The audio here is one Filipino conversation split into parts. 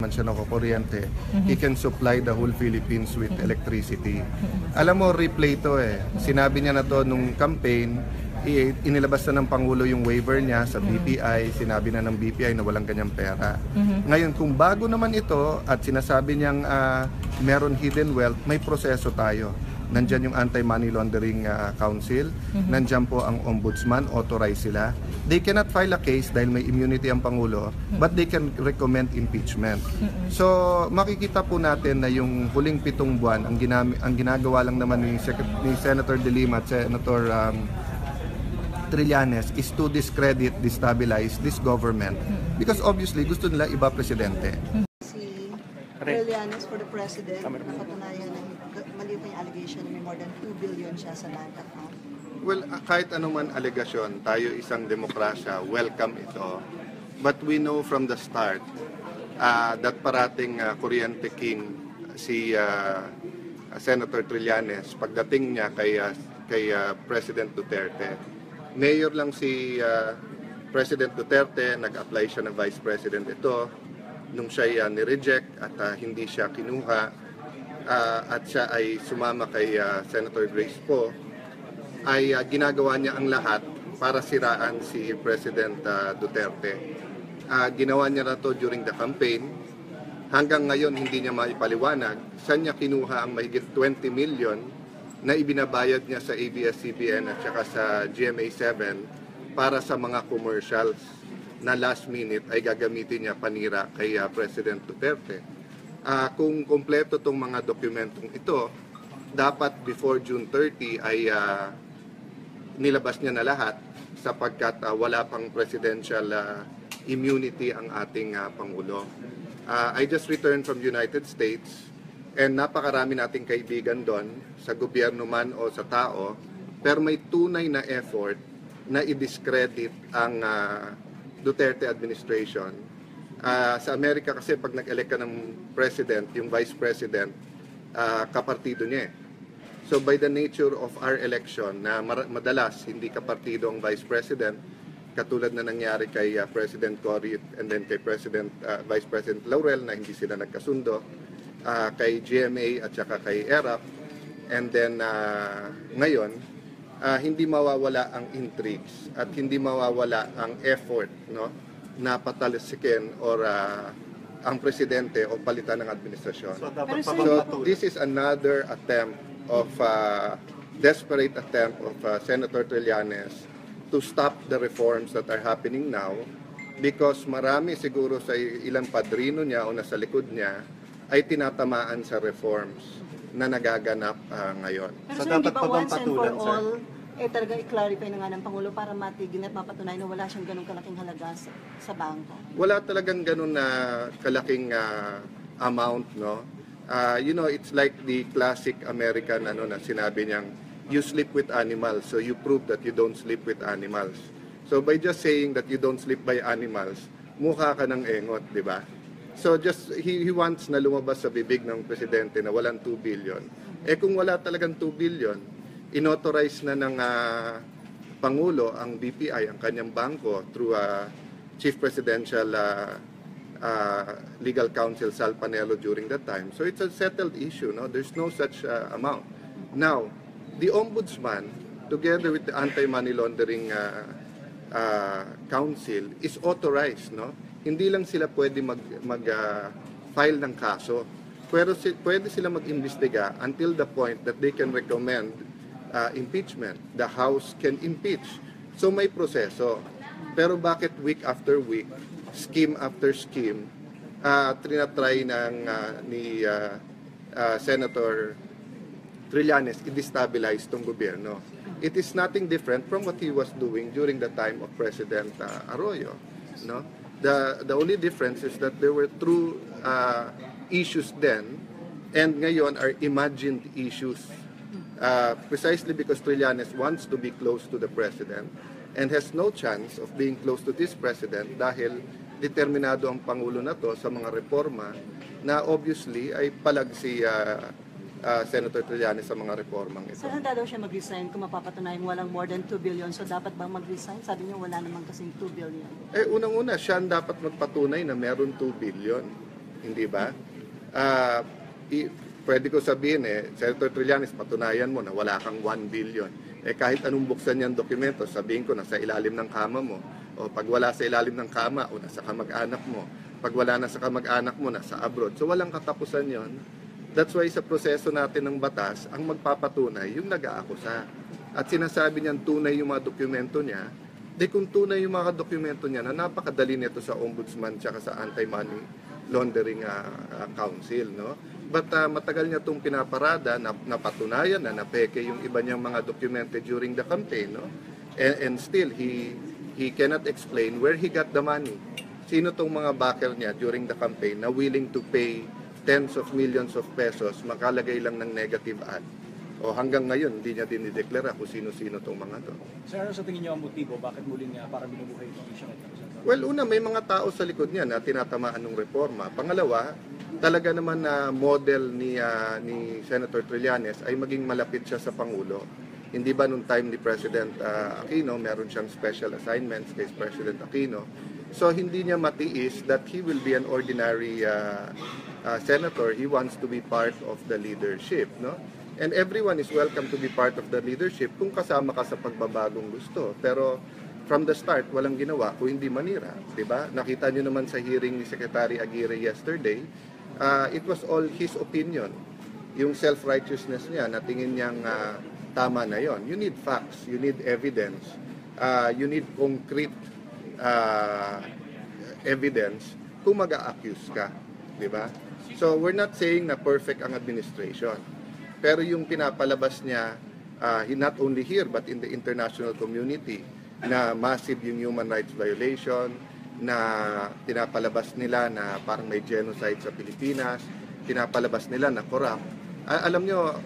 man siya nakukuryente, he can supply the whole Philippines with electricity. Alam mo, replay to eh. Sinabi niya na to nung campaign, inilabas na ng Pangulo yung waiver niya sa BPI, sinabi na ng BPI na walang ganyang pera. Ngayon, kung bago naman ito at sinasabi niyang meron hidden wealth, may proseso tayo. Nandyan yung Anti-Money Laundering Council, nandyan po ang Ombudsman, authorize sila. They cannot file a case dahil may immunity ang Pangulo, but they can recommend impeachment. So, makikita po natin na yung huling 7 buwan, ang ginagawa lang naman ni Senator De Lima at Senator Trillanes is to discredit, destabilize this government. Because obviously, gusto nila iba presidente. Trillanes for the president, nakatunayan na maliit na yung allegation na may more than 2 billion siya sa land account. Well, kahit anuman alegasyon, tayo isang demokrasya, welcome ito. But we know from the start that parating kuryente king si Senator Trillanes, pagdating niya kay President Duterte, mayor lang si President Duterte, nag-apply siya ng Vice President ito. Nung siya ni-reject at hindi siya kinuha at siya ay sumama kay Senator Grace Poe, ay ginagawa niya ang lahat para siraan si President Duterte. Ginawa niya na to during the campaign. Hanggang ngayon hindi niya maipaliwanag saan niya kinuha ang mahigit 20 million na ibinabayad niya sa ABS-CBN at saka sa GMA7 para sa mga commercials na last minute ay gagamitin niya panira kay President Duterte. Kung kompleto itong mga dokumentong ito, dapat before June 30 ay nilabas niya na lahat sapagkat wala pang presidential immunity ang ating Pangulo. I just returned from United States and napakarami nating kaibigan doon sa gobyerno man o sa tao, pero may tunay na effort na i-discredit ang Duterte administration. Sa Amerika kasi pag nag-elect ka ng president, yung vice president, kapartido niya. So by the nature of our election, na madalas hindi kapartido ang vice president, katulad na nangyari kay President Cory and then kay Vice President Laurel na hindi sila nagkasundo, kay GMA at saka kay ERAP, and then ngayon, hindi mawawala ang intrigues at hindi mawawala ang effort, no, na patalsikin or ang presidente o palitan ng administrasyon. So this is another attempt of desperate attempt of Senator Trillanes to stop the reforms that are happening now because marami siguro sa ilang padrino niya o nasa likod niya ay tinatamaan sa reforms na nagaganap ngayon. Pero so, hindi ba once and for all, talaga i-clarify na nga ng Pangulo para matigil at mapatunayan na wala siyang ganun kalaking halaga sa bangko? Wala talagang ganun na kalaking amount, no? You know, it's like the classic American na sinabi niyang, you sleep with animals, so you prove that you don't sleep with animals. So by just saying that you don't sleep by animals, mukha ka ng engot, di ba? So just he wants na lumabas sa bibig ng presidente na walang 2 billion. Kung wala talagang 2 billion, inauthorize na ng Pangulo ang BPI, ang kanyang bangko through Chief Presidential Legal Counsel Sal Panelo during that time. So it's a settled issue, no? There's no such amount. Now, the Ombudsman together with the Anti-Money Laundering Council is authorized, no? Hindi lang sila pwede mag-file ng kaso. Pero pwede sila mag-imbestiga until the point that they can recommend impeachment. The House can impeach. So may proseso. Pero bakit week after week, scheme after scheme, trinatry ni Senator Trillanes i-destabilize itong gobyerno? It is nothing different from what he was doing during the time of President Arroyo, no? The only difference is that there were true issues then and ngayon are imagined issues precisely because Trillanes wants to be close to the president and has no chance of being close to this president dahil determinado ang Pangulo na to sa mga reforma na obviously ay palag si Senator Trillanes sa mga reformang ito. So handa daw siya mag-resign kung mapapatunayan walang more than 2 billion. So dapat bang mag-resign? Sabi niya wala naman kasing 2 billion. Unang-una, siya ang dapat magpatunay na meron 2 billion. hindi ba? Pwede ko sabihin Senator Trillanes, patunayan mo na wala kang 1 billion. Kahit anong buksan niyang dokumento, sabihin ko nasa ilalim ng kama mo. O pag wala sa ilalim ng kama, o nasa kamag-anak mo. Pag wala na sa kamag-anak mo, nasa abroad. So walang katapusan yon. That's why sa proseso natin ng batas, ang magpapatunay yung nag-aakusa. At sinasabi niyan tunay yung mga dokumento niya, kung tunay yung mga dokumento niya na napakadali nito sa Ombudsman tsaka sa Anti-Money Laundering Council, no? But matagal niya itong pinaparada na napatunayan na napeke yung iba niyang mga documented during the campaign, no? And still he cannot explain where he got the money. Sino tong mga backer niya during the campaign na willing to pay tens of millions of pesos makalagay lang ng negative ad? O hanggang ngayon, hindi niya dinideklara kung sino-sino itong mga to. Sir, ano sa tingin niyo ang motibo? Bakit muling para binubuhay itong isang ito? Well, una, may mga tao sa likod niya na tinatamaan ng reforma. Pangalawa, talaga naman na model ni Senator Trillanes ay maging malapit siya sa Pangulo. Hindi ba nung time ni President Aquino, meron siyang special assignments kay President Aquino. So hindi niya matiis that he will be an ordinary senator. He wants to be part of the leadership, no? And everyone is welcome to be part of the leadership kung kasama ka sa pagbabagong gusto. Pero from the start, walang ginawa kung hindi manira, di ba? Nakita niyo naman sa hearing ni Secretary Aguirre yesterday, it was all his opinion. Yung self-righteousness niya, na tingin niyang tama na yon. You need facts, you need evidence, you need concrete evidence kung mag-a-accuse ka, di ba? So we're not saying na perfect ang administration. Pero yung pinapalabas niya, not only here but in the international community, na massive yung human rights violation, na pinapalabas nila na parang may genocide sa Pilipinas, pinapalabas nila na corrupt. Alam nyo,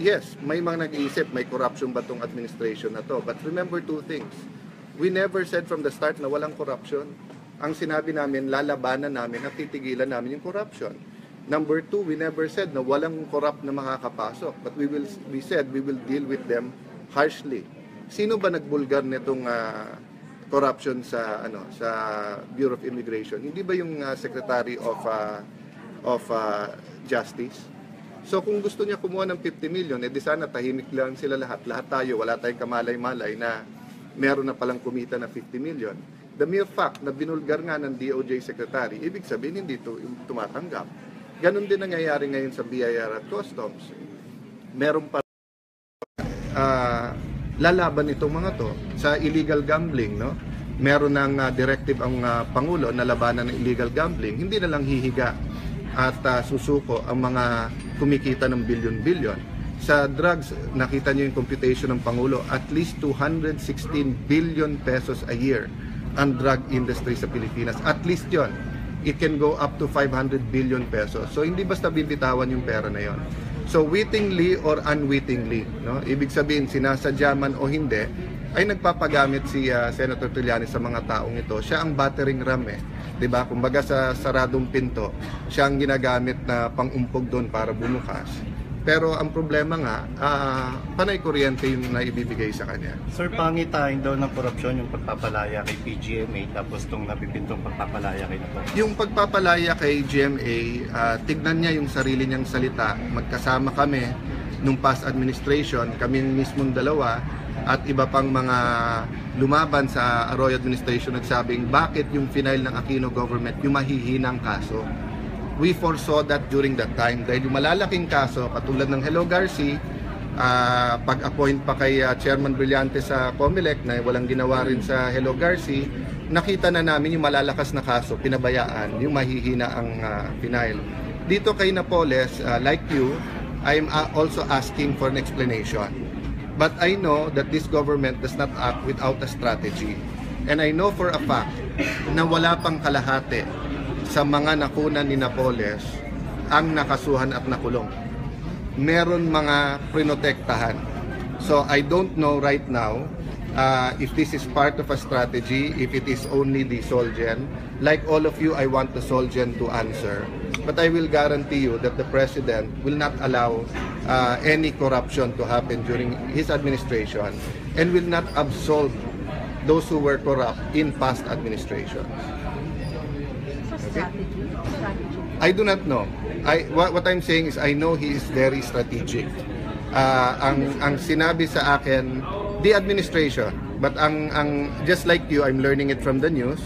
yes, may mga nag-iisip, may corruption ba tong administration na to? But remember two things. We never said from the start na walang corruption. Ang sinabi namin, lalabanan namin at titigilan namin yung corruption. Number two, we never said na walang corrupt na makakapasok. But we said we will deal with them harshly. Sino ba nagbulgar nitong corruption sa Bureau of Immigration? Hindi ba yung Secretary of Justice? So kung gusto niya kumuha ng 50 million, di sana tahimik lang sila lahat. Lahat tayo, wala tayong kamalay-malay na meron na palang kumita na 50 million. The mere fact na binulgar nga ng DOJ Secretary, ibig sabihin hindi tumatanggap. Ganon din nangyayari ngayon sa BIR at Customs. Meron pa lalaban itong mga to sa illegal gambling, no? Meron ng directive ang Pangulo na labanan ng illegal gambling. Hindi na lang hihiga at susuko ang mga kumikita ng bilyon-bilyon. Sa drugs, nakita niyo yung computation ng Pangulo, at least 216 billion pesos a year ang drug industry sa Pilipinas. At least yon. It can go up to 500 billion pesos. So hindi basta bibitawan yung pera na yon. So wittingly or unwittingly, no? Ibig sabihin sinasadya man o hindi, ay nagpapagamit si Senator Trillanes sa mga taong ito. Siya ang battering ram 'di ba? Kumbaga sa saradong pinto, siya ang ginagamit na pangumpog doon para bumukas. Pero ang problema nga, panay kuryente yung naibibigay sa kanya. Sir, pangitain daw ng korupsyon yung pagpapalaya kay PGMA tapos itong napipintong pagpapalaya kay Napo. Yung pagpapalaya kay GMA, tignan niya yung sarili niyang salita. Magkasama kami nung past administration, kami mismong dalawa at iba pang mga lumaban sa Arroyo administration nagsabing bakit yung final ng Aquino government yung mahihinang kaso. We foresaw that during that time dahil yung malalaking kaso katulad ng Hello Garci, pag-appoint pa kay Chairman Brillante sa COMELEC na walang ginawa rin sa Hello Garci, nakita na namin yung malalakas na kaso, pinabayaan, yung mahihina ang final. Dito kay Napoles, like you, I'm also asking for an explanation. But I know that this government does not act without a strategy. And I know for a fact na wala pang kalahati sa mga nakunan ni Napoles ang nakasuhan at nakulong. Meron mga prinotektahan. So I don't know right now if this is part of a strategy, if it is only the Solgen. Like all of you, I want the Solgen to answer. But I will guarantee you that the President will not allow any corruption to happen during his administration and will not absolve those who were corrupt in past administrations. Strategy. I do not know. What I'm saying is I know he is very strategic. Ang sinabi sa akin, the administration, but just like you, I'm learning it from the news.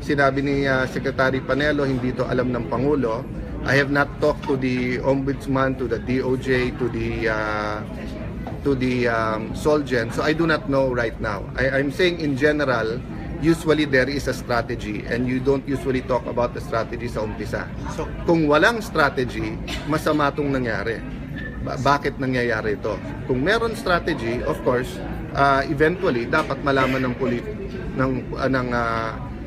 Sinabi ni Secretary Panelo, hindi to alam ng Pangulo. I have not talked to the Ombudsman, to the DOJ, to the Solgen, so I do not know right now. I'm saying in general, usually there is a strategy and you don't usually talk about the strategy sa umpisa. So, kung walang strategy, masama itong nangyari. Bakit nangyayari ito? Kung meron strategy, of course, eventually, dapat malaman ng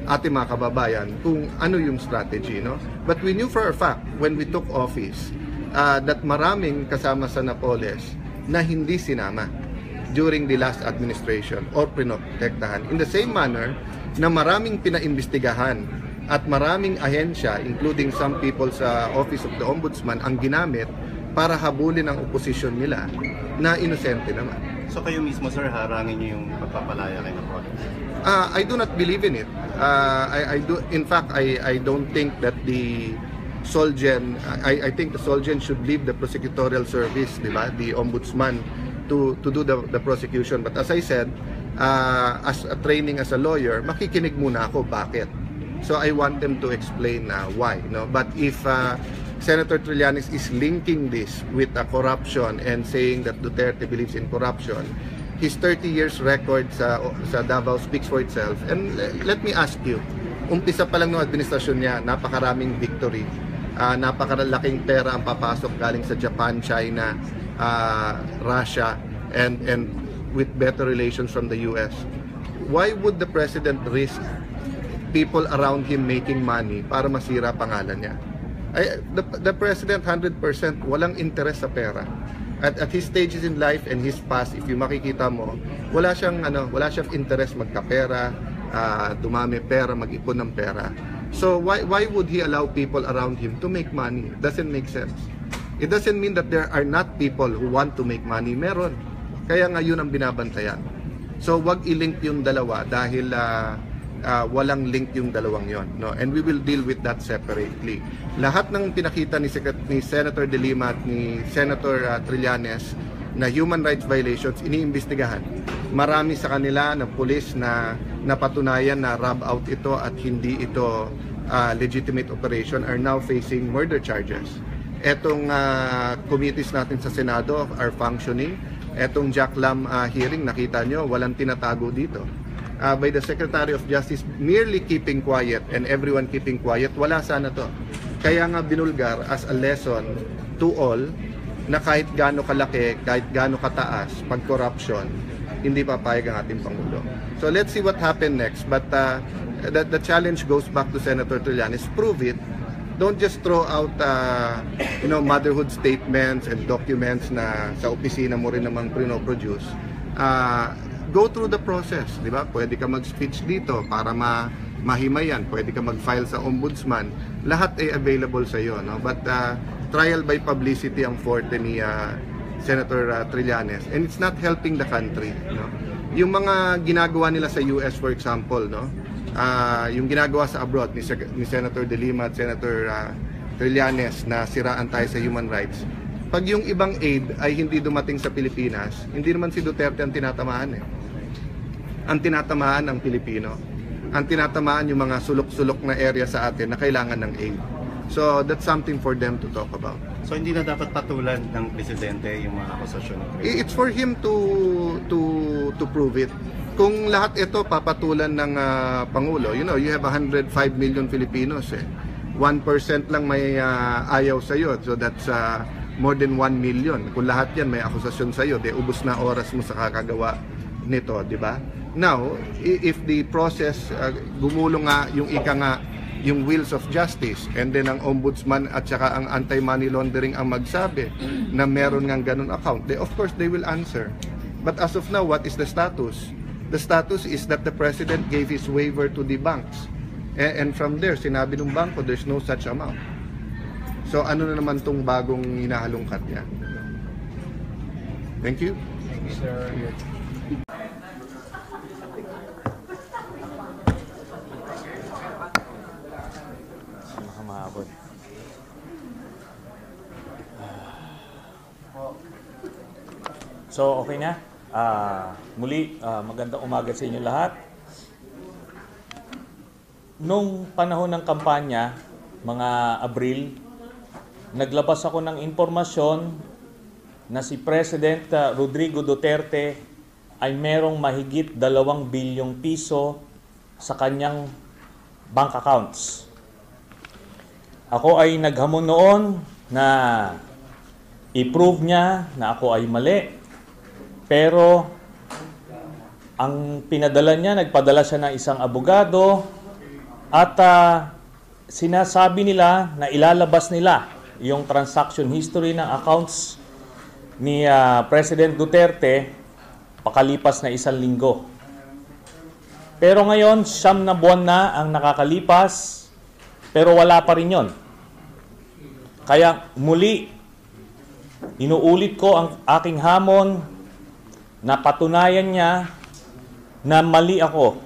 ating mga kababayan kung ano yung strategy, no? But we knew for a fact when we took office that maraming kasama sa Napoles na hindi sinama during the last administration or pinotektahan. In the same manner na maraming pinaimbestigahan at maraming ahensya, including some people sa Office of the Ombudsman, ang ginamit para habulin ang oposisyon nila na inosente naman. So kayo mismo, sir, harangin niyo yung pagpapalaya kay Napoles? I do not believe in it. In fact, I don't think that the Solgen, I think the Solgen should leave the prosecutorial service, di ba? The ombudsman to do the prosecution. But as I said, as a training as a lawyer, makikinig muna ako bakit. So I want them to explain why. No? But if Senator Trillanes is linking this with corruption and saying that Duterte believes in corruption, his 30 years record sa Davao speaks for itself. And let me ask you, umpisa pa lang ng administrasyon niya, napakaraming victory, napakalaking pera ang papasok galing sa Japan, China, Russia, and with better relations from the US. Why would the president risk people around him making money para masira pangalan niya? The president 100% walang interest sa pera. At his stages in life and his past, if you makikita mo, wala siyang interest magkapera, dumami pera, mag-ipon ng pera. So why would he allow people around him to make money? It doesn't make sense. It doesn't mean that there are not people who want to make money. Meron. Kaya nga yun ang binabantayan. So wag i-link yung dalawa dahil walang link yung dalawang yon, no? And we will deal with that separately. Lahat ng pinakita ni Senator De Lima at ni Senator Trillanes na human rights violations iniimbestigahan. Marami sa kanila na pulis na napatunayan na rob out ito at hindi ito legitimate operation are now facing murder charges. Etong committees natin sa Senado are functioning. Etong Jack Lam hearing, nakita nyo, walang tinatago dito. By the Secretary of Justice merely keeping quiet and everyone keeping quiet, wala sana to. Kaya nga binulgar as a lesson to all na kahit gaano kalaki, kahit gaano kataas, pag corruption, hindi papayag ang ating Pangulo. So let's see what happens next. But the challenge goes back to Senator Trillanes. Prove it. Don't just throw out motherhood statements and documents na sa opisina mo rin namang produce. Go through the process, di ba? Pwede ka mag-speech dito para mahimayan, pwede ka mag-file sa ombudsman, lahat ay available sa iyo, no? But trial by publicity ang forte ni Senator Trillanes, and it's not helping the country, no? Yung mga ginagawa nila sa US, for example, no? Yung ginagawa sa abroad ni Senator De Lima at Senator Trillanes na siraan tayo sa human rights. Pag yung ibang aid ay hindi dumating sa Pilipinas, hindi naman si Duterte ang tinatamaan eh. Ang tinatamaan ang Pilipino. Ang tinatamaan yung mga sulok-sulok na area sa atin na kailangan ng aid. So that's something for them to talk about. So hindi na dapat patulan ng presidente yung mga akusasyon? It's for him to prove it. Kung lahat ito papatulan ng Pangulo, you have 105 million Filipinos eh. 1% lang may ayaw sa iyo. So that's more than 1 million. Kung lahat yan may akusasyon sa iyo, ubos na oras mo sa kakagawa nito, di ba? Now, if the process gumulong nga yung wheels of justice, and then ang ombudsman at saka ang anti-money laundering ang magsabi na meron ngang ganun account, of course they will answer. But as of now, what is the status? The status is that the president gave his waiver to the banks. And from there, sinabi ng bangko, there's no such amount. So ano na naman tong bagong hinahalungkat niya? Thank you. Thank you, sir. Mahabot. So, okay na? Muli, magandang umaga sa inyo lahat. Nung panahon ng kampanya, mga Abril, naglabas ako ng impormasyon na si President Rodrigo Duterte ay merong mahigit 2 bilyong piso sa kanyang bank accounts. Ako ay naghamon noon na i-prove niya na ako ay mali. Pero ang pinadala niya, nagpadala siya ng isang abogado at sinasabi nila na ilalabas nila yung transaction history ng accounts ni President Duterte pakalipas na 1 linggo. Pero ngayon, 9 na buwan na ang nakakalipas, pero wala pa rin yon. Kaya muli, inuulit ko ang aking hamon na patunayan niya na mali ako,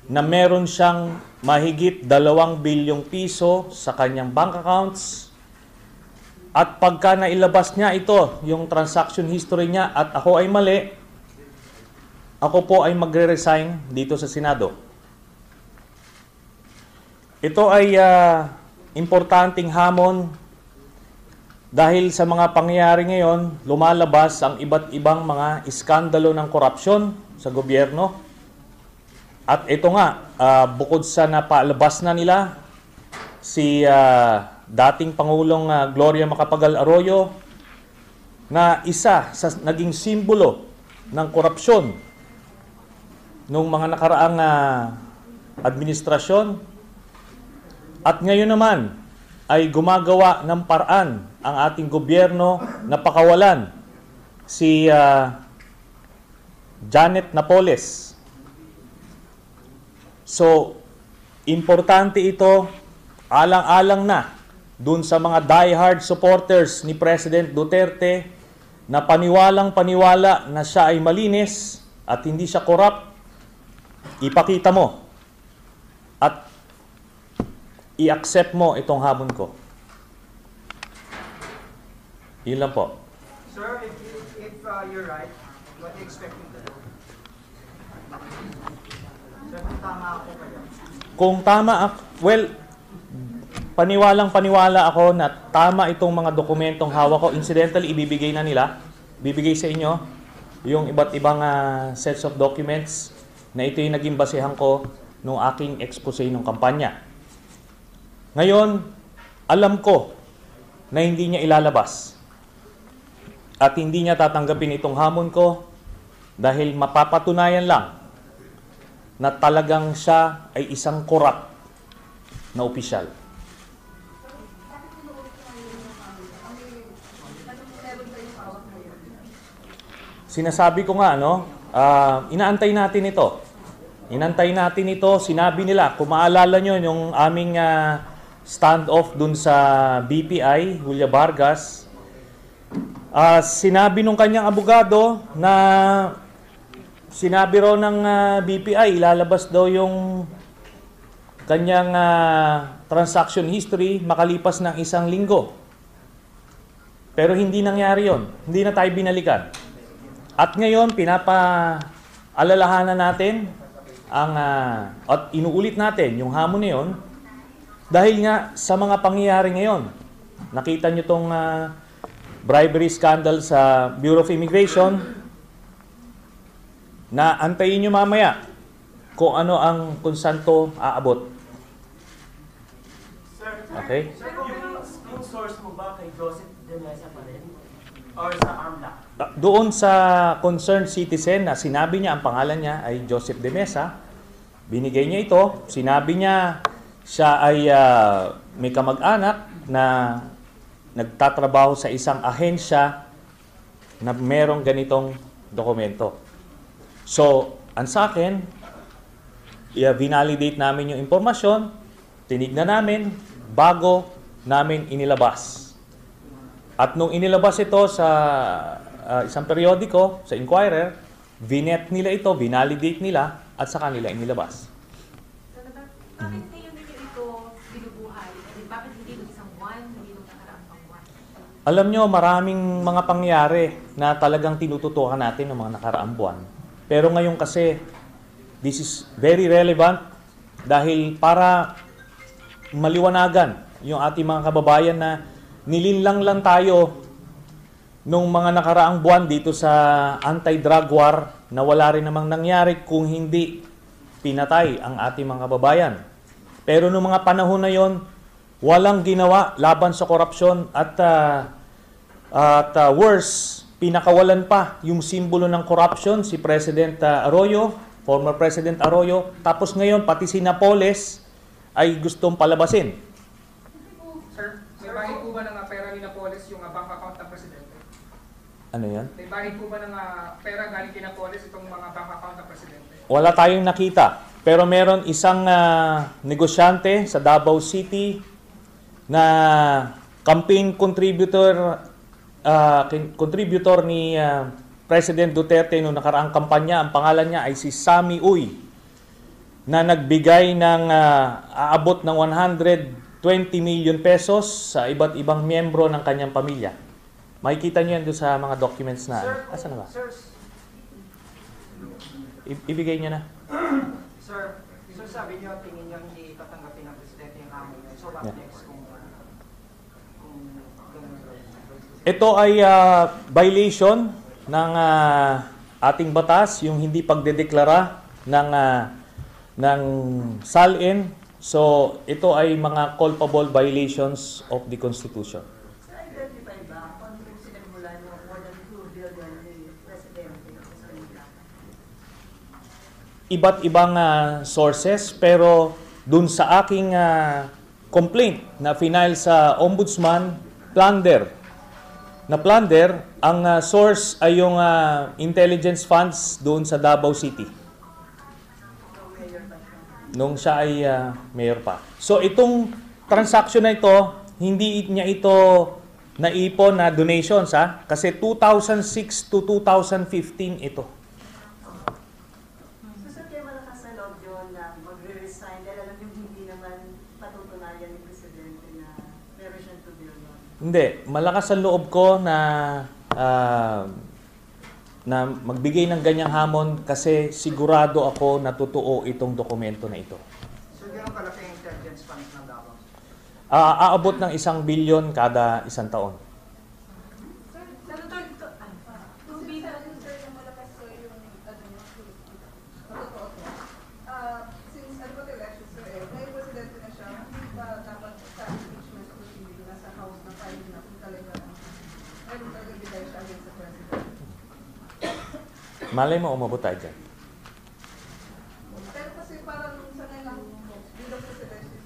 na meron siyang mahigit 2 bilyong piso sa kanyang bank accounts, at pagka nailabas niya ito, yung transaction history niya, at ako ay mali, ako po ay magre-resign dito sa Senado. Ito ay importanteng hamon dahil sa mga pangyayari ngayon, lumalabas ang iba't ibang mga iskandalo ng korupsyon sa gobyerno. At ito nga, bukod sa napalabas na nila si dating Pangulong Gloria Macapagal Arroyo, na isa sa naging simbolo ng korupsyon nung mga nakaraang administrasyon. At ngayon naman ay gumagawa ng paraan ang ating gobyerno na pakawalan si Janet Napoles. So, importante ito, alang-alang na dun sa mga diehard supporters ni President Duterte na paniwalang-paniwala na siya ay malinis at hindi siya corrupt. Ipakita mo at i-accept mo itong hamon ko. Yun lang po. Sir, if you're right, what do you expect me to do? Sir, kung tama ako kayo. Kung tama ako, well, paniwalang-paniwala ako na tama itong mga dokumentong hawak ko. Incidentally, ibibigay na nila. Bibigay sa inyo yung iba't ibang sets of documents na ito yung naging basehan ko nung aking expose ng kampanya. Ngayon, alam ko na hindi niya ilalabas. At hindi niya tatanggapin itong hamon ko dahil mapapatunayan lang na talagang siya ay isang corrupt na opisyal. Sinasabi ko nga, inaantay natin ito. Inantay natin ito. Sinabi nila, kung maalala nyo yung aming standoff dun sa BPI, Julia Vargas, sinabi nung kanyang abogado na sinabi raw ng BPI, ilalabas daw yung kanyang transaction history makalipas ng 1 linggo. Pero hindi nangyari yon. Hindi na tayo binalikan. At ngayon, pinapaalalahanan natin at inuulit natin yung hamon na yun dahil nga sa mga pangyayari ngayon. Nakita nyo itong bribery scandal sa Bureau of Immigration, na antayin nyo mamaya kung ano ang kung saan to aabot. Okay? Sir, yung source mo ba kay Joseph De Mesa pa rin? Or sa AMLAC? Doon sa concerned citizen na sinabi niya, ang pangalan niya ay Joseph De Mesa, binigay niya ito, sinabi niya siya ay may kamag-anak na nagtatrabaho sa isang ahensya na merong ganitong dokumento. So, ang sa akin, vinalidate namin yung impormasyon, tinignan namin, bago namin inilabas. At nung inilabas ito sa isang periodiko, sa Inquirer, vinet nila ito, vinalidate nila, at sa kanila inilabas. Bakit ngayon ninyo ito binubuhay? Bakit hindi nung isang buwan, hindi nung nakaraang pang buwan? Alam nyo, maraming mga pangyayari na talagang tinututukan natin ng mga nakaraang buwan. Pero ngayon kasi, this is very relevant dahil para maliwanagan yung ating mga kababayan na nilinlang lang tayo nung mga nakaraang buwan dito sa anti-drug war na wala rin namang nangyari kung hindi pinatay ang ating mga kababayan. Pero nung mga panahon na yon, walang ginawa laban sa korupsyon at worse, pinakawalan pa yung simbolo ng corruption, si President Arroyo, former President Arroyo. Tapos ngayon, pati si Napoles ay gustong palabasin. Sir, may bahid po ba ng pera ni Napoles yung bank account ng Presidente? Ano yan? May bahid po ba ng pera galing kay Napoles itong mga bank account ng Presidente? Wala tayong nakita. Pero meron isang negosyante sa Davao City na campaign contributor ni President Duterte noong nakaraang kampanya. Ang pangalan niya ay si Sammy Uy, na nagbigay ng aabot ng 120 million pesos sa iba't ibang miyembro ng kanyang pamilya. Makikita niyo yan doon sa mga documents na... Asan na ba? Ibigay niya na. Sir, sabi niyo, tingin niyo hindi tatanggapin ng Presidente yung hamon niya. So, what next kung Ito ay violation ng ating batas, yung hindi pagdedeklara ng SALN. So, ito ay mga culpable violations of the Constitution. Sir, identify ba kung ano yung sinagmula ng more than 2 billion ni Presidente sa kanila? Iba't ibang sources, pero dun sa aking complaint na final sa Ombudsman, plunder. Ang source ay yung intelligence funds doon sa Davao City. Nung siya ay mayor pa. So itong transaction na ito, hindi niya ito naipon na donations kasi 2006 to 2015 ito. So, kaya malakas na loob yun na magre-resign dahil alam yung hindi naman patutunayan ni Presidente na meron siyang 2 billion. Hindi, malakas ang loob ko na magbigay ng ganyang hamon kasi sigurado ako na totoo itong dokumento na ito. So, gano'ng kalaki yung intelligence funds ng Davao? Aabot ng 1 billion kada isang taon. Malay mo, umabot tayo dyan. Pero kasi parang sa ngayon bilang presidente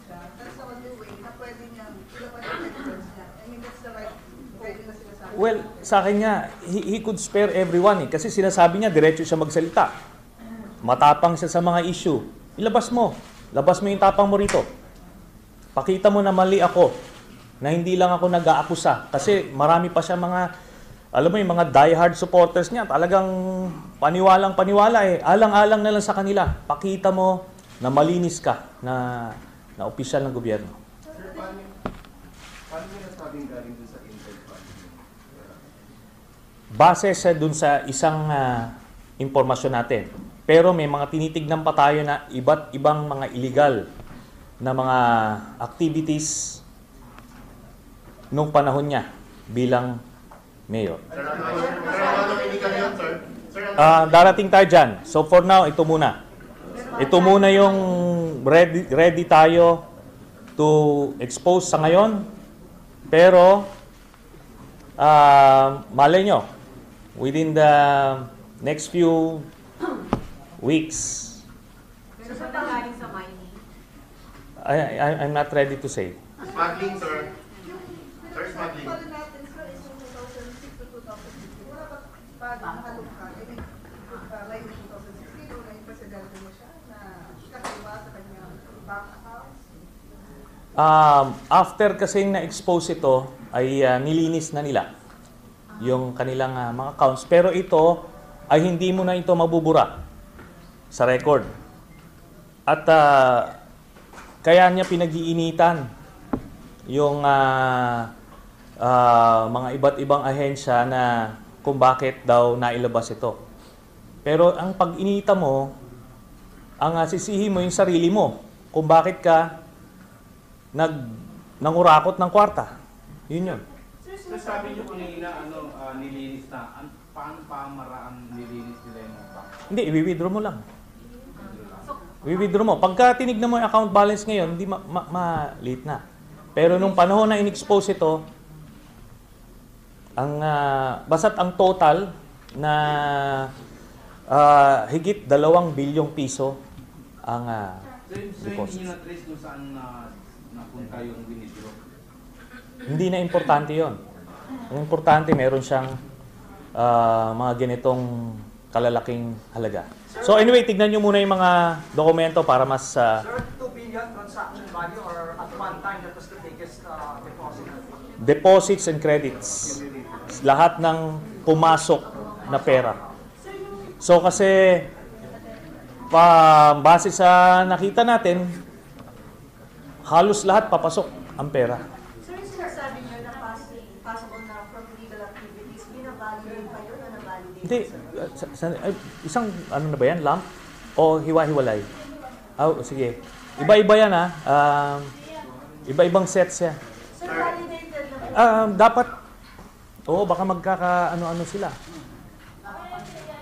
siya, pero sa one way na pwede niyang ilabas yung evidence niya. I mean, that's the right way na sinasabi. Well, sa akin nga, he could spare everyone kasi sinasabi niya, diretso siya magsalita. Matapang siya sa mga issue. Ilabas mo. Labas mo yung tapang mo rito. Pakita mo na mali ako, na hindi lang ako nag-aakusa. Kasi marami pa siya mga... Alam mo yung mga diehard supporters niya, talagang paniwalang-paniwala eh. Alang-alang na lang sa kanila. Pakita mo na malinis ka na opisyal ng gobyerno. Sir, paano nyo nasabing galing dun sa Intel Fund? Base sa dun sa isang impormasyon natin. Pero may mga tinitignan pa tayo na iba't ibang mga illegal na mga activities nung panahon niya bilang mayor. Darating tayo dyan. So for now, ito muna. Ito muna yung ready tayo to expose sa ngayon. Pero, malay nyo, within the next few weeks, Pero sa nanggaling sa mining? I'm not ready to say. Smuggling, sir. Sir, smuggling. Pala natin, sir, is yung 2006 to 2015. Wala ba pag nakalog ka? I mean, like 2016, wala yung presidente mo siya na kakaiba sa kanyang bank accounts. After kasi na-expose ito, ay nilinis na nila yung kanilang mga accounts. Pero ito ay hindi mo na ito mabubura sa record. At kaya niya pinag-iinitan yung mga iba't ibang ahensya na kung bakit daw nailabas ito. Pero ang pag-inita mo, ang sisihin mo yung sarili mo kung bakit ka nangurakot ng kwarta. Yun yun. So sabi niyo kanina, nilinis na, paano pamaraan nilinis nila yung mga bank? Hindi, i-withdraw mo lang. I-withdraw mo. Pagka tinignan mo yung account balance ngayon, hindi ma-late na. Pero nung panahon na in-expose ito, basta't ang total na higit 2 bilyong piso ang So hindi deposits. niyo na-trace kung saan napunta yung withdraw? Hindi na importante yon. Ang importante, meron siyang mga ganitong kalalaking halaga. So anyway, tignan nyo muna yung mga dokumento para mas... Sir, 2 billion transaction value or at one time that was the biggest deposit? deposits and credits. Lahat ng pumasok na pera. So kasi, base sa nakita natin, halos lahat papasok ang pera. Sir, yung sinasabi niyo na possible na from legal activities, binavalidate pa yun o navalidate? Hindi, isang ano na ba yan? Lump? O hiwa-hiwalay? Sige. Iba-iba yan iba-ibang sets yan. Sir, validated na po. Dapat, baka magkaka-ano-ano sila.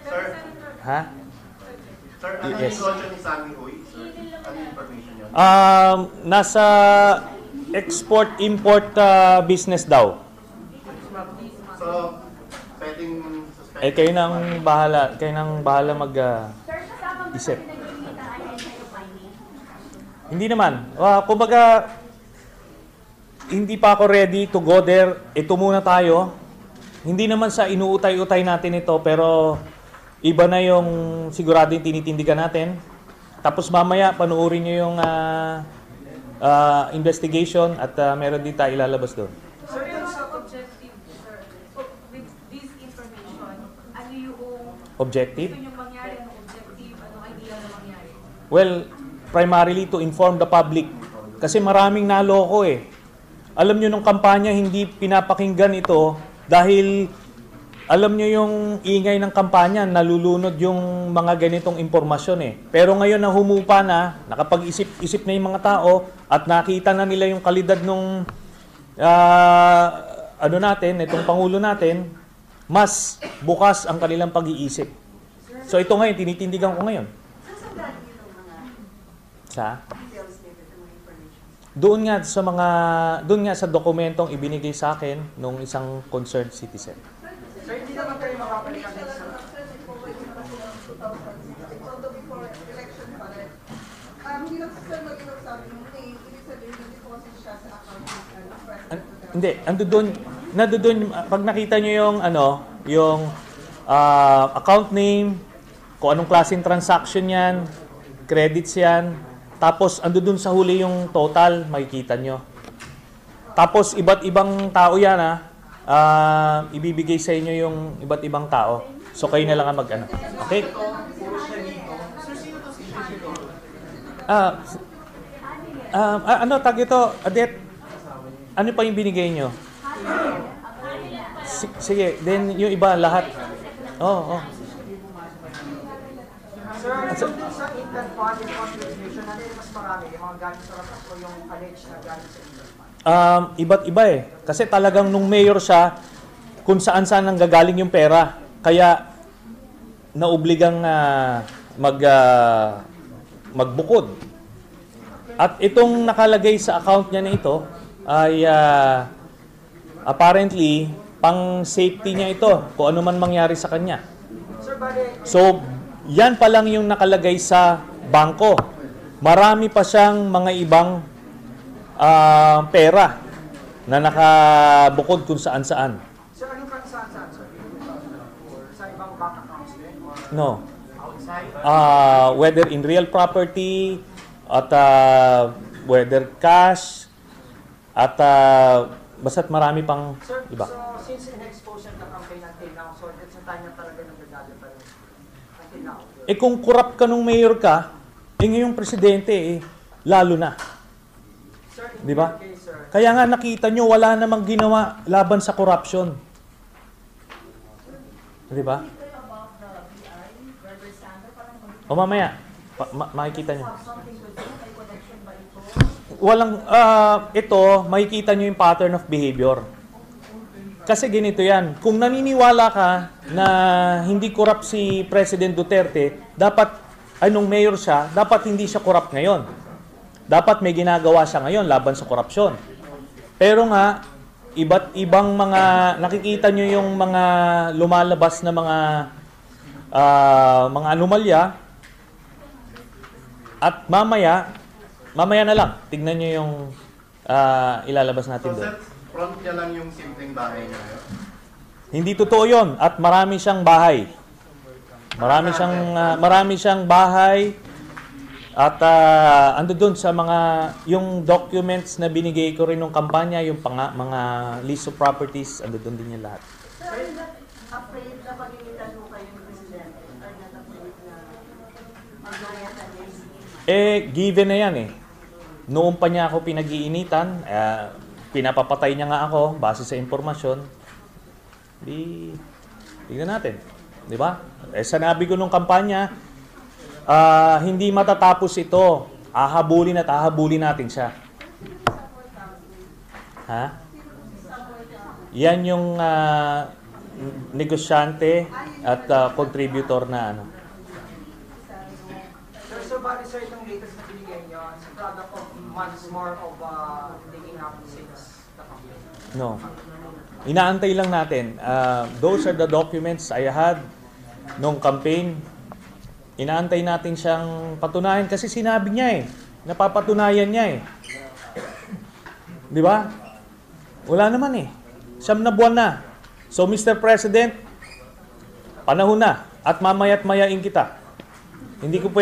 Sir, Ha? sir, ano Yes. yung negosyo ni Sammy Huy? Sir, ano yung information yun? Nasa export-import business daw. So, pwedeng suspend. Kayo nang bahala mag-isip. Hindi naman. Kumbaga, hindi pa ako ready to go there. Ito muna tayo. Hindi naman sa inuutay-utay natin ito, pero iba na yung sigurado yung tinitindigan natin. Tapos mamaya, panuorin nyo yung investigation at meron din tayo ilalabas doon. Sir, yung objective, sir, with this information, ano yung Objective? gusto nyo mangyari, ano objective, ano idea na mangyari? Well, primarily to inform the public. Kasi maraming naloko eh. Alam nyo nung kampanya, hindi pinapakinggan ito dahil alam nyo yung ingay ng kampanya, nalulunod yung mga ganitong impormasyon eh. Pero ngayon na humupa na, nakapag-isip-isip na yung mga tao at nakita na nila yung kalidad nung itong Pangulo natin, mas bukas ang kanilang pag-iisip. So ito ngayon, tinitindigan ko ngayon. Sir, saan galing yun ang mga Sa? details nito, ng mga information? Doon nga sa dokumentong ibinigay sa akin nung isang concerned citizen. Sir, hindi naman kayo makapalikan din, sir. Although before election pa rin. Hindi lang sir mag-inok sabi mo, ibig sabihin na deposit siya sa account ng President Duterte. Hindi, nandoon pag nakita nyo yung account name, kung anong klaseng transaction yan, credits yan, tapos andoon sa huli yung total, makikita nyo. Tapos iba't ibang tao yan ibibigay sa inyo yung iba't ibang tao. So kayo na lang ang mag-ano. Okay? Tag ito, Adet, ano pa yung binigay nyo? Sige, then yung iba, lahat. Oo. Sir, sa Intel Fund and contribution, ano yung mas marami? Yung mga galing sa ratas o yung alleged na galing sa Intel Fund? Iba't iba eh. Kasi talagang nung mayor siya, kung saan-saan ang gagaling yung pera. Kaya, naobligang magbukod. At itong nakalagay sa account niya na ito, ay apparently, pang safety niya ito, kung ano man mangyari sa kanya. Sir, bali, So, yan pa lang yung nakalagay sa bangko. Marami pa siyang mga ibang pera na nakabukod kung saan-saan. sir, ano kang saan-saan, sir? Or sa ibang bank accounts din? Or No. outside? Whether in real property, at whether cash, at basta't marami pang Sir, iba. so since in-expose yung campaign until now, so it's a time na talaga nagdadali pa rin until now. Kung corrupt ka nung mayor ka, ngayong presidente, lalo na. Sir, in Di ba? your case, sir, Kaya nga nakita nyo, wala namang ginawa laban sa corruption. Di ba? O mamaya, makikita nyo. Walang, ito, makikita nyo yung pattern of behavior. Kasi ganito yan, kung naniniwala ka na hindi corrupt si President Duterte, dapat, nung mayor siya, dapat hindi siya corrupt ngayon. Dapat may ginagawa siya ngayon laban sa korupsyon. Pero nga, iba't ibang mga, nakikita nyo yung mga lumalabas na mga anomalya, at mamaya na lang, tignan nyo yung ilalabas natin doon. Front niya lang yung simpleng bahay niya ngayon? Hindi totoo yun. At marami siyang bahay. Marami siyang bahay. At ando doon sa yung documents na binigay ko rin ng kampanya, yung mga list of properties, ando doon din yung lahat. Sir, are you not afraid na pag-initan mo kayo ng Presidente? Are you not afraid na mag-gaya ka niya? Given na yan eh. Noon pa niya ako pinag-iinitan, pinapapatay niya nga ako base sa impormasyon. Tignan natin. Di ba? Sanabi ko nung kampanya, hindi matatapos ito. Hahabulin at hahabulin natin siya. Ha? Yan yung negosyante at contributor na ano. So bali sir, itong latest na binigay nyo, it's a product of months more of digging up since the campaign? No. Inaantay lang natin. Those are the documents I had nung campaign. Inaantay natin siyang patunayan kasi sinabi niya napapatunayan niya Di ba? Wala naman 9 na buwan na. So Mr. President, panahon na at mamaya't mayain kita. Hindi ko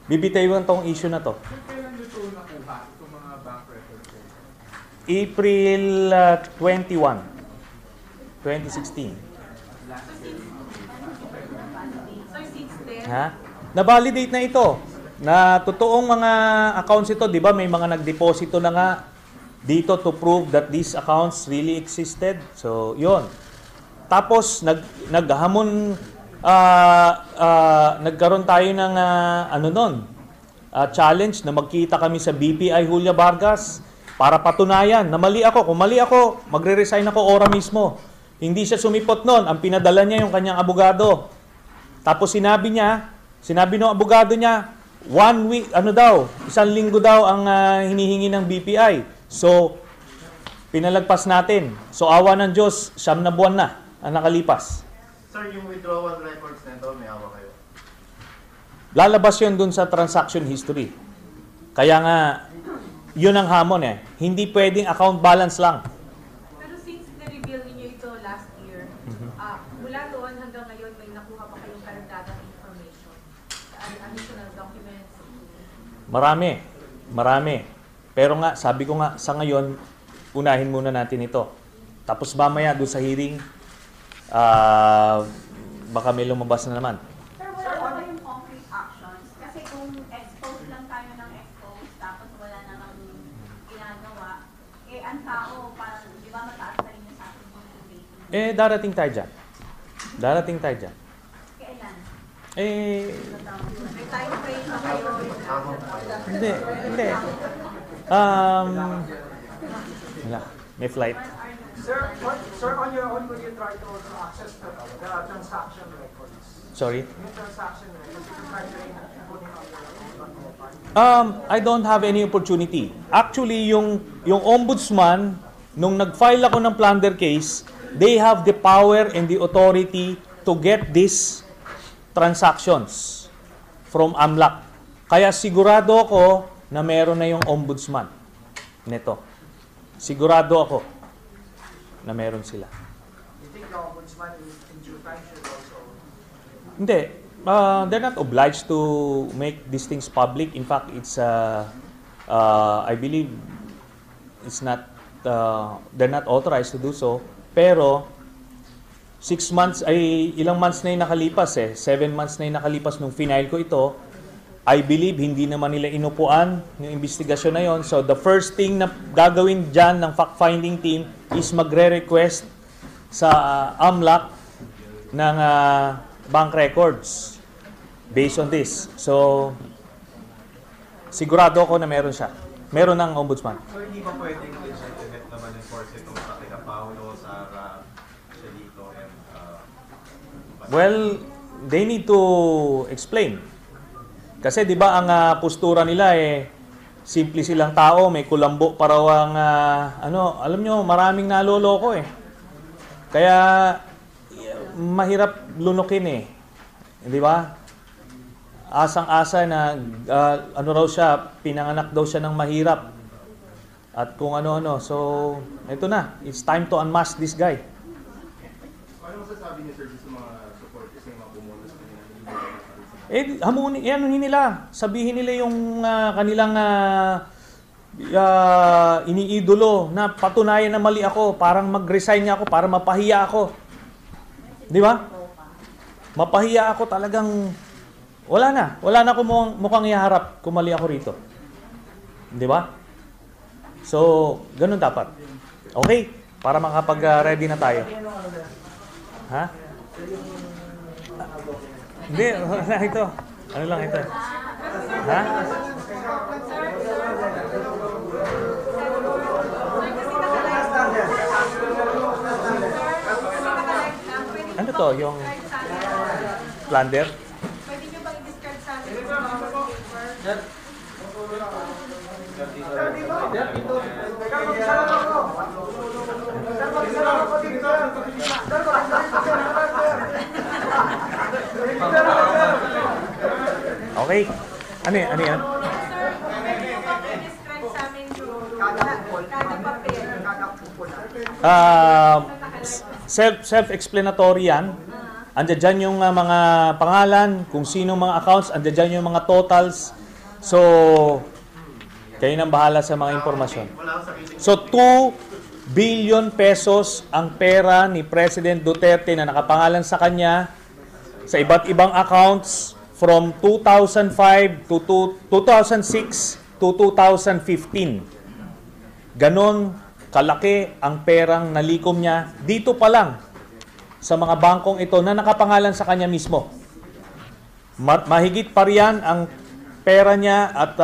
bibitayin tong issue na to. Kailan nito nakuha itong mga bank records? April 21, 2016. Ha? Na-validate na ito. Na totoong mga accounts ito, 'di ba? May mga nagdeposito na nga dito to prove that these accounts really existed. So, 'yon. Tapos nagkaroon tayo ng challenge na magkita kami sa BPI Julia Vargas para patunayan na mali ako. Kung mali ako, magre-resign ako ora mismo. Hindi siya sumipot noon. Ang pinadala niya yung kanyang abogado. Tapos sinabi ng abogado niya, 1 week, 1 linggo daw ang hinihingi ng BPI. So, pinalagpas natin. So, awa ng Diyos, 9 na buwan na ang nakalipas. Sir, yung withdrawal records nito, may awa kayo? Lalabas yun dun sa transaction history. Kaya nga, yun ang hamon Hindi pwedeng account balance lang. Pero since na-reveal niyo ito last year, mula doon hanggang ngayon, may nakuha pa kayong karagdagang information? Additional documents? Marami. Pero nga, sabi ko nga, sa ngayon, unahin muna natin ito. Tapos mamaya doon sa hearing, baka may lumabas na naman. Sir, wala ba kayong concrete actions? Kasi kung expose lang tayo ng expose, tapos wala namang ginagawa, ang tao, parang, di ba mataas na rin yung sa ating motivation? Darating tayo dyan. Kailan? May time frame na kayo. Hindi. Wala. May flight. Sir, on your own, will you try to also access the transaction records? Sorry? Yung transaction records, you can try to put it on your own. I don't have any opportunity. Actually, yung ombudsman, nung nag-file ako ng plunder case, they have the power and the authority to get these transactions from AMLAC. Kaya sigurado ako na meron na yung ombudsman nito. Sigurado ako na meron sila. You think the ombudsman in due time should also... Hindi. They're not obliged to make these things public. In fact, it's I believe it's not they're not authorized to do so. Pero 6 months ay ilang months na yung nakalipas 7 months na yung nakalipas nung final ko ito. I believe hindi naman nila inupuan yung investigasyon na yon. So the first thing na gagawin dyan ng fact-finding team is magre-request sa AMLAC ng bank records based on this. So sigurado ako na meron siya. Meron ng ombudsman. So hindi ba pwedeng legitimate naman enforce itong sa kina Paolo, Sara, Shelito, and well, they need to explain. Kasi 'di ba ang postura nila simple silang tao, may kulambo para ang alam nyo, maraming naloloko Kaya mahirap lunukin 'Di ba? Asang-asa na raw siya, pinanganak daw siya ng mahirap. At kung ano-ano. So, ito na. It's time to unmask this guy. Ano masasabi niyo, sir, sa mga supporters ng mga bumunos Hamunin nila. Sabihin nila yung kanilang iniidolo na patunayan na mali ako. Parang mag-resign ako para mapahiya ako. Di ba? Mapahiya ako talagang wala na ako mukhang iharap kung mali ako rito. Di ba? So, ganun dapat. Okay, para makapag-ready na tayo. Ha? Hindi, wala ito. Ano lang ito? Ha? Ano to? Yung plunder? Pwede nyo bang i-describe sa amin? Okay. Ano yan? Sir, pwede nyo bang i-describe sa amin yung kada papel? Self-explanatory yan. Andiyan dyan yung mga pangalan, kung sino mga accounts, andiyan dyan yung mga totals. So, kayo nang bahala sa mga impormasyon. So, 2 billion pesos ang pera ni President Duterte na nakapangalan sa kanya sa iba't ibang accounts from 2005 to 2006 to 2015. Ganon kalaki ang perang nalikom niya dito pa lang sa mga bangkong ito na nakapangalan sa kanya mismo. Mahigit pa riyan ang pera niya at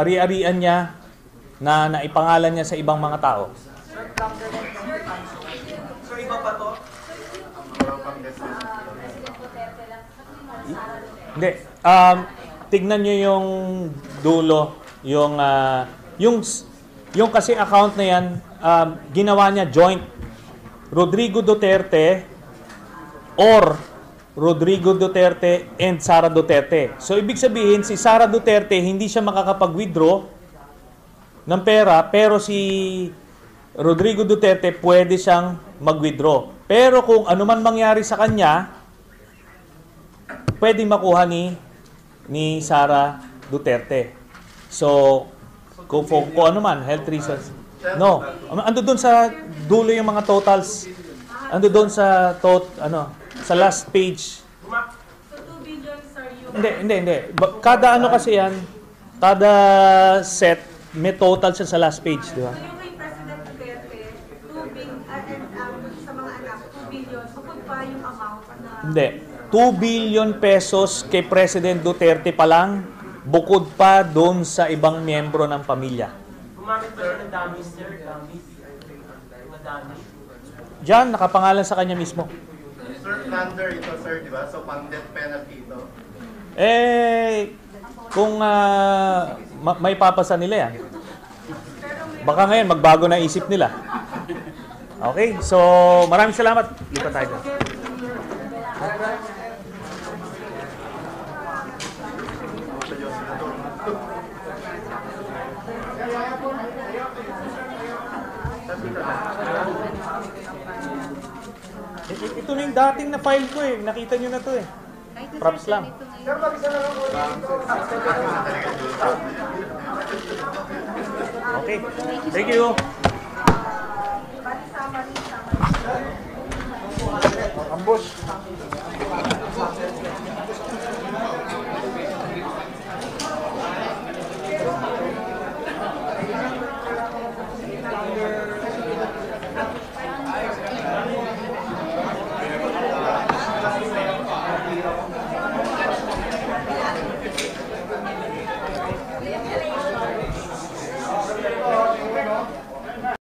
ari-arian niya na naipangalan niya sa ibang mga tao. So iba pa to? Hindi. Tignan niyo yung dulo, yung kasi account na yan, ginawa niya joint. Rodrigo Duterte or Rodrigo Duterte and Sara Duterte. So, ibig sabihin, si Sara Duterte, hindi siya makakapag-withdraw ng pera, pero si Rodrigo Duterte, pwede siyang mag-withdraw. Pero kung ano man mangyari sa kanya, pwedeng makuha ni Sara Duterte. So, kung ano man, health reasons. No. Ando doon sa dulo yung mga totals. Ando doon sa sa last page. So 2 billion, sir, yung... Hindi. Kada ano kasi yan, kada set, may total siya sa last page, di ba? So yung kay President Duterte, 2 billion, sa mga anak, 2 billion, bukod pa yung amount na... Hindi. 2 billion pesos kay President Duterte pa lang, bukod pa doon sa ibang miyembro ng pamilya. Gumamit ba siya ng dummies, sir? Dummies? Madami. Diyan, nakapangalan sa kanya mismo. Sir, plunder ito, sir, di ba? So, pang-death penalty ito. Kung may papasa nila yan, baka ngayon magbago na isip nila. Okay, so maraming salamat. Lipat tayo doon. Ito na yung dating na file ko Nakita nyo na to Props lang. Okay. Thank you. Ambush.